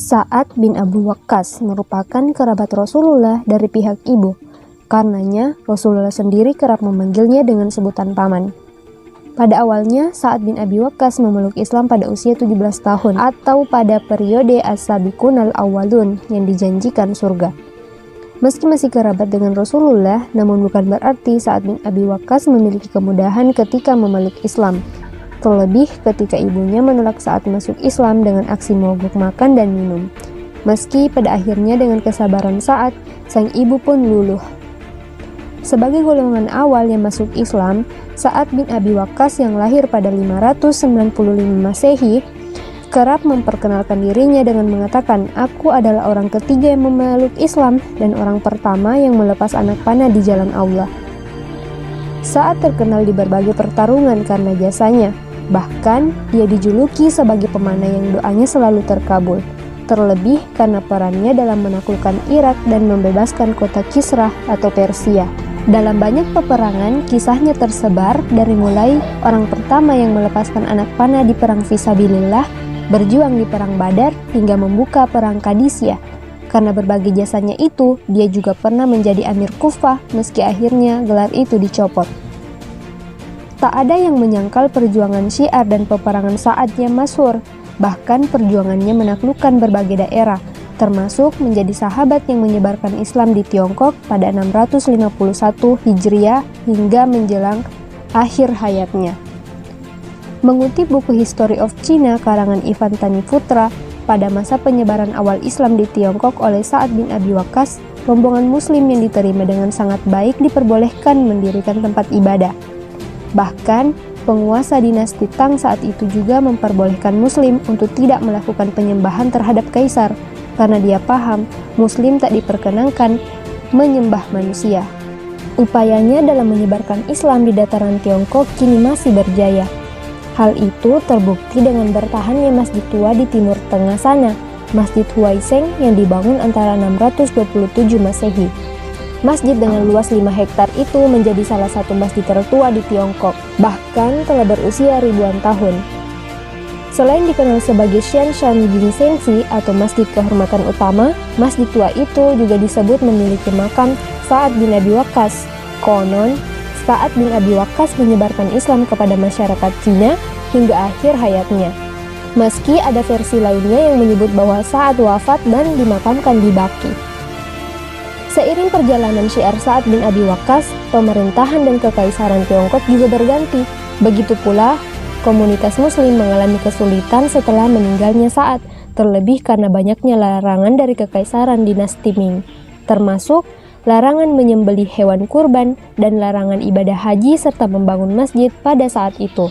Sa'ad bin Abu Waqqas merupakan kerabat Rasulullah dari pihak ibu. Karenanya, Rasulullah sendiri kerap memanggilnya dengan sebutan paman. Pada awalnya, Sa'ad bin Abi Waqqas memeluk Islam pada usia 17 tahun atau pada periode As-Sabiqunal Awwalun yang dijanjikan surga. Meski masih kerabat dengan Rasulullah, namun bukan berarti Sa'ad bin Abi Waqqas memiliki kemudahan ketika memeluk Islam. Terlebih ketika ibunya menolak saat masuk Islam dengan aksi mogok makan dan minum. Meski pada akhirnya dengan kesabaran Sa'ad, sang ibu pun luluh. Sebagai golongan awal yang masuk Islam, Sa'ad bin Abi Waqqas yang lahir pada 595 Masehi kerap memperkenalkan dirinya dengan mengatakan, "Aku adalah orang ketiga yang memeluk Islam dan orang pertama yang melepas anak panah di jalan Allah." Sa'ad terkenal di berbagai pertarungan karena jasanya. Bahkan, dia dijuluki sebagai pemanah yang doanya selalu terkabul. Terlebih karena perannya dalam menaklukkan Irak dan membebaskan kota Kisra atau Persia. Dalam banyak peperangan, kisahnya tersebar dari mulai orang pertama yang melepaskan anak panah di perang Fisabilillah, berjuang di perang Badar, hingga membuka perang Qadisiyah. Karena berbagai jasanya itu, dia juga pernah menjadi Amir Kufah meski akhirnya gelar itu dicopot. Tak ada yang menyangkal perjuangan syiar dan peperangan Sa'ad yang masyhur. Bahkan perjuangannya menaklukkan berbagai daerah, termasuk menjadi sahabat yang menyebarkan Islam di Tiongkok pada 651 Hijriah hingga menjelang akhir hayatnya. Mengutip buku History of China karangan Ivan Taniputra, pada masa penyebaran awal Islam di Tiongkok oleh Sa'ad bin Abi Waqqas, rombongan muslim yang diterima dengan sangat baik diperbolehkan mendirikan tempat ibadah. Bahkan, penguasa dinasti Tang saat itu juga memperbolehkan muslim untuk tidak melakukan penyembahan terhadap kaisar, karena dia paham muslim tak diperkenankan menyembah manusia. Upayanya dalam menyebarkan Islam di dataran Tiongkok kini masih berjaya. Hal itu terbukti dengan bertahannya masjid tua di timur tengah sana, Masjid Huaiseng yang dibangun antara 627 Masehi. Masjid dengan luas 5 hektar itu menjadi salah satu masjid tertua di Tiongkok, bahkan telah berusia ribuan tahun. Selain dikenal sebagai Xianshan Jingshengsi atau Masjid Kehormatan Utama, masjid tua itu juga disebut memiliki makam Sa'ad bin Abi Waqqas. Konon, Sa'ad bin Abi Waqqas menyebarkan Islam kepada masyarakat Cina hingga akhir hayatnya. Meski ada versi lainnya yang menyebut bahwa Sa'ad wafat dan dimakamkan di Baqi. Seiring perjalanan syiar Sa'ad bin Abi Waqqas, pemerintahan dan kekaisaran Tiongkok juga berganti. Begitu pula, komunitas muslim mengalami kesulitan setelah meninggalnya Sa'ad, terlebih karena banyaknya larangan dari kekaisaran dinasti Ming, termasuk larangan menyembelih hewan kurban dan larangan ibadah haji serta membangun masjid pada saat itu.